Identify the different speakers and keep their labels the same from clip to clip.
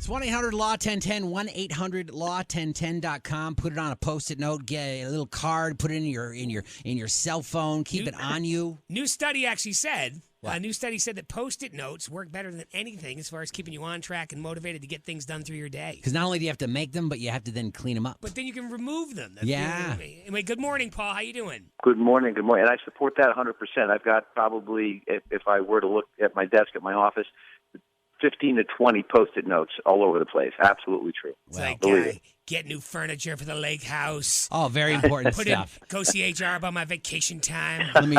Speaker 1: It's 1-800-LAW-1010, 1-800-LAW-1010.com. Put it on a Post-it note, get a little card, put it in your cell phone, keep it on you.
Speaker 2: New study actually said,
Speaker 1: What?
Speaker 2: a new study said that Post-it notes work better than anything as far as keeping you on track and motivated to get things done through your day.
Speaker 1: Because not only do you have to make them, but you have to then clean them up.
Speaker 2: But then you can remove them. That's
Speaker 1: Yeah.
Speaker 2: Anyway, good morning, Paul. How you doing?
Speaker 3: Good morning. And I support that 100%. I've got probably, if I were to look at my desk at my office, 15 to 20 Post-it notes all over the place. Absolutely true.
Speaker 2: It's like,
Speaker 3: believe it.
Speaker 2: get new furniture for the lake house.
Speaker 1: Oh, very important stuff.
Speaker 2: Go see HR about my vacation time.
Speaker 1: Let me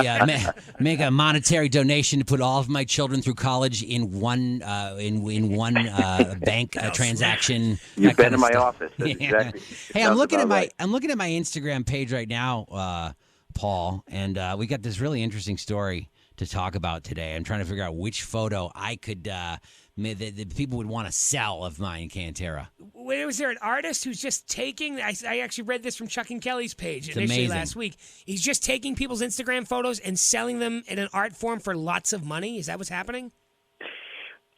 Speaker 1: make a monetary donation to put all of my children through college in one bank transaction.
Speaker 3: You've been in my
Speaker 1: stuff.
Speaker 3: office. That's exactly.
Speaker 1: Hey, I'm looking at my Instagram page right now, Paul, and we got this really interesting story to talk about today. I'm trying to figure out which photo I could the people would want to sell of mine, Cantera.
Speaker 2: Was there an artist who's just taking? I actually read this from Chuck and Kelly's page initially last week. He's just taking people's Instagram photos and selling them in an art form for lots of money. Is that what's happening?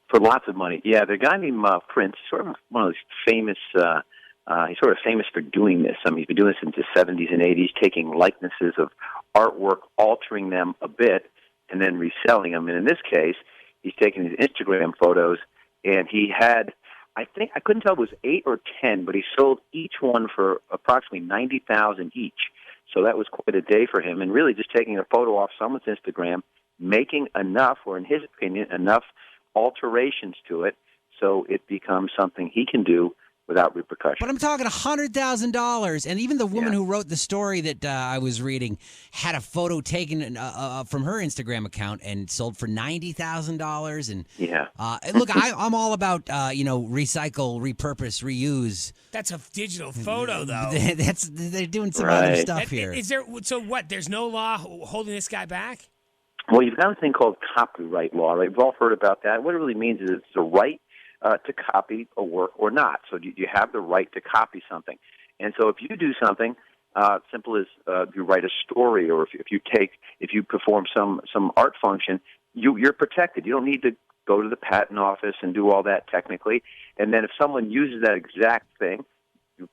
Speaker 3: For lots of money. Yeah, the guy named Prince, sort of one of those famous. He's sort of famous for doing this. I mean, he's been doing this since the 70s and 80s, taking likenesses of artwork, altering them a bit, and then reselling them. And in this case, he's taking his Instagram photos, and he had, I couldn't tell if it was 8 or 10, but he sold each one for approximately $90,000 each. So that was quite a day for him, and really just taking a photo off someone's Instagram, making enough, or in his opinion, enough alterations to it so it becomes something he can do without repercussion.
Speaker 1: But I'm talking $100,000, and even the woman who wrote the story that I was reading had a photo taken from her Instagram account and sold for $90,000. And look, I'm all about recycle, repurpose, reuse.
Speaker 2: That's a digital photo, though.
Speaker 1: They're doing some other stuff here.
Speaker 2: Is there? So what? There's no law holding this guy back?
Speaker 3: Well, you've got a thing called copyright law, right? We've all heard about that. What it really means is it's a right to copy a work or not. So you have the right to copy something. And so if you do something simple as you write a story, or if you perform some art function, you're protected. You don't need to go to the patent office and do all that technically. And then if someone uses that exact thing,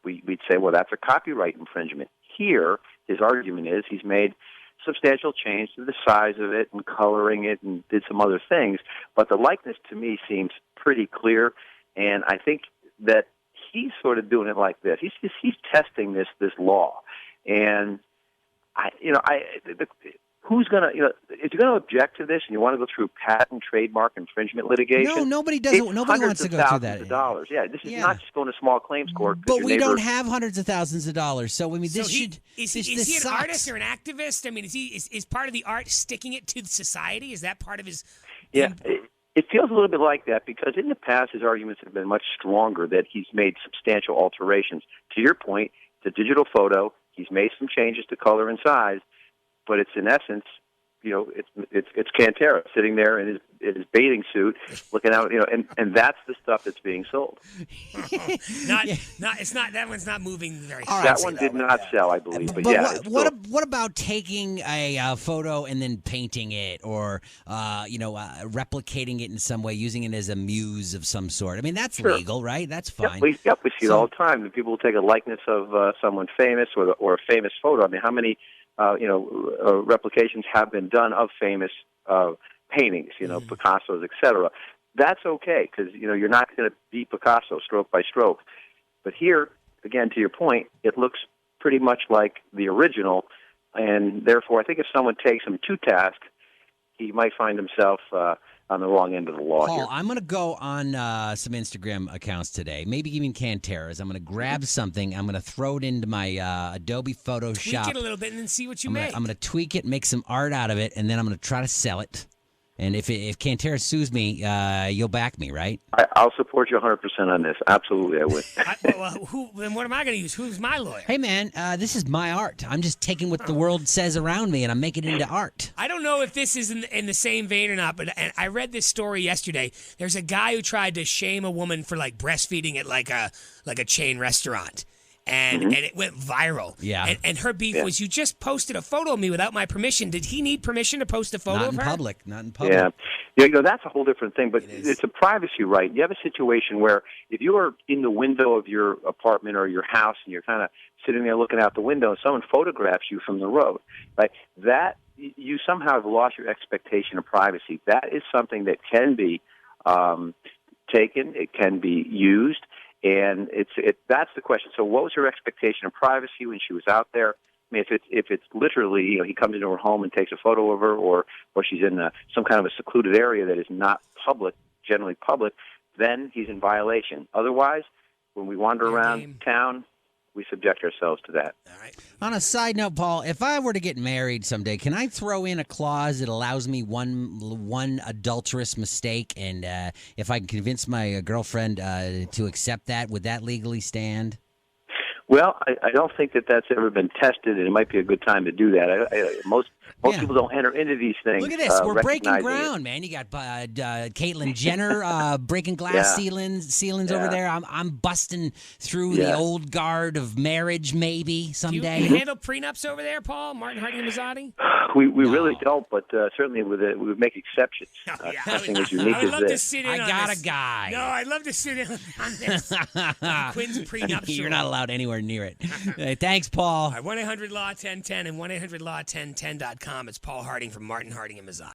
Speaker 3: we'd say, well, that's a copyright infringement. Here, his argument is he's made substantial change to the size of it and coloring it and did some other things, but the likeness to me seems pretty clear, and I think that he's sort of doing it like this. He's testing this law, and who's gonna if you're gonna object to this and you want to go through patent, trademark infringement litigation?
Speaker 1: No, nobody does. Nobody wants to go through that.
Speaker 3: Hundreds of thousands of dollars. Yeah, this is not just going to small claims court.
Speaker 1: But we don't have hundreds of thousands of dollars. So I mean,
Speaker 2: Is he an artist or an activist? I mean, is part of the art sticking it to society? Is that part of his?
Speaker 3: Yeah. It feels a little bit like that because in the past his arguments have been much stronger that he's made substantial alterations. To your point, it's a digital photo. He's made some changes to color and size, but it's in essence, it's Cantera sitting there in his bathing suit, looking out, and that's the stuff that's being sold.
Speaker 2: It's not. That one's not moving very fast.
Speaker 3: That one did not sell, I believe. But
Speaker 1: what about taking a photo and then painting it, or replicating it in some way, using it as a muse of some sort? I mean, that's legal, right? That's fine.
Speaker 3: We see it all the time. People will take a likeness of someone famous or a famous photo. I mean, how many replications have been done of famous paintings, Picasso's, etc. That's okay because, you're not going to beat Picasso stroke by stroke. But here, again, to your point, it looks pretty much like the original, and therefore I think if someone takes him to task, he might find himself on the wrong end of the law.
Speaker 1: Paul,
Speaker 3: here.
Speaker 1: I'm going to go on some Instagram accounts today, maybe even Cantera's. I'm going to grab something. I'm going to throw it into my Adobe Photoshop.
Speaker 2: Tweak it a little bit and then see what you make.
Speaker 1: I'm going to tweak it, make some art out of it, and then I'm going to try to sell it. And if Cantera sues me, you'll back me, right?
Speaker 3: I'll support you 100% on this. Absolutely, I would.
Speaker 2: Then what am I going to use? Who's my lawyer?
Speaker 1: Hey, man, this is my art. I'm just taking what the world says around me, and I'm making it into art.
Speaker 2: I don't know if this is in the same vein or not, but I read this story yesterday. There's a guy who tried to shame a woman for breastfeeding at like a chain restaurant. And it went viral.
Speaker 1: Yeah.
Speaker 2: And her beef was, you just posted a photo of me without my permission. Did he need permission to post a photo of her?
Speaker 1: Not in public.
Speaker 3: Yeah. That's a whole different thing, but it's a privacy right. You have a situation where if you're in the window of your apartment or your house and you're kind of sitting there looking out the window and someone photographs you from the road, right, that you somehow have lost your expectation of privacy. That is something that can be taken, it can be used, and that's the question. So what was her expectation of privacy when she was out there? I mean, if it's literally, he comes into her home and takes a photo of her, or she's in some kind of a secluded area that is not public, generally public, then he's in violation. Otherwise, when we wander around town, we subject ourselves to that.
Speaker 2: All right.
Speaker 1: On a side note, Paul, if I were to get married someday, can I throw in a clause that allows me one adulterous mistake, and if I can convince my girlfriend to accept that, would that legally stand?
Speaker 3: Well, I don't think that's ever been tested, and it might be a good time to do that. Most people don't enter into these things.
Speaker 1: Look at this. We're breaking ground, man. You got Caitlyn Jenner breaking glass ceilings over there. I'm busting through the old guard of marriage maybe someday.
Speaker 2: Do you handle prenups over there, Paul? Martin, Hardy, and Mazzotti?
Speaker 3: We really don't, but certainly we would make exceptions. Nothing as unique
Speaker 2: I would
Speaker 3: as
Speaker 2: love
Speaker 3: this.
Speaker 2: to sit in on
Speaker 1: I got
Speaker 2: this.
Speaker 1: a guy.
Speaker 2: No, I'd love to sit in on this. Quinn's prenup.
Speaker 1: You're not allowed anywhere near it. Hey, thanks, Paul.
Speaker 2: 1-800-LAW-1010 and 1-800-LAW-1010.com. It's Paul Harding from Martin, Harding, and Mazzotti.